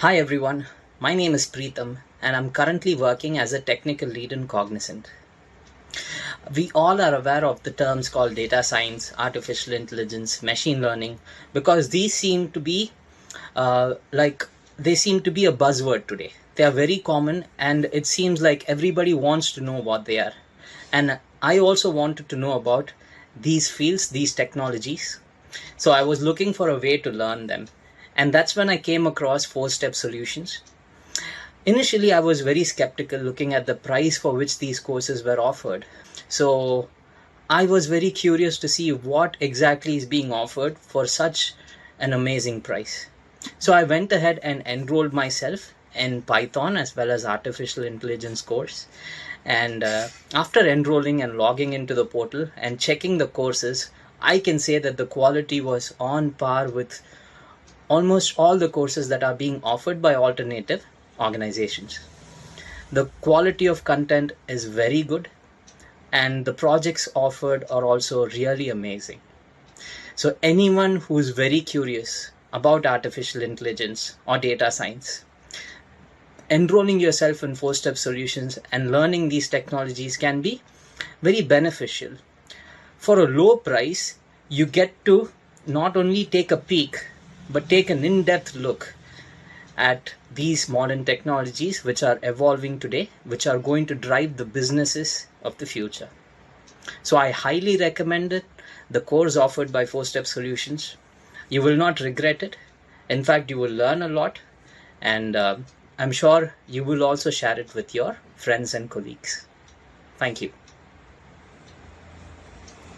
Hi everyone, my name is Preetham and I'm currently working as a technical lead in Cognizant. We all are aware of the terms called data science, artificial intelligence, machine learning, because these seem to be they seem to be a buzzword today. They are very common and it seems like everybody wants to know what they are. And I also wanted to know about these fields, these technologies. So I was looking for a way to learn them. And that's when I came across Foursteps solutions. Initially, I was very skeptical looking at the price for which these courses were offered. So I was very curious to see what exactly is being offered for such an amazing price. So I went ahead and enrolled myself in Python as well as artificial intelligence course. And after enrolling and logging into the portal and checking the courses, I can say that the quality was on par with almost all the courses that are being offered by alternative organizations. The quality of content is very good, and the projects offered are also really amazing. So, anyone who's very curious about artificial intelligence or data science, enrolling yourself in Fourstep solutions and learning these technologies can be very beneficial. For a low price, you get to not only take a peek, but take an in depth look at these modern technologies which are evolving today, which are going to drive the businesses of the future. So I highly recommend it, the course offered by Fourstep Solutions. You will not regret it. In fact, you will learn a lot, and I'm sure you will also share it with your friends and colleagues. Thank you.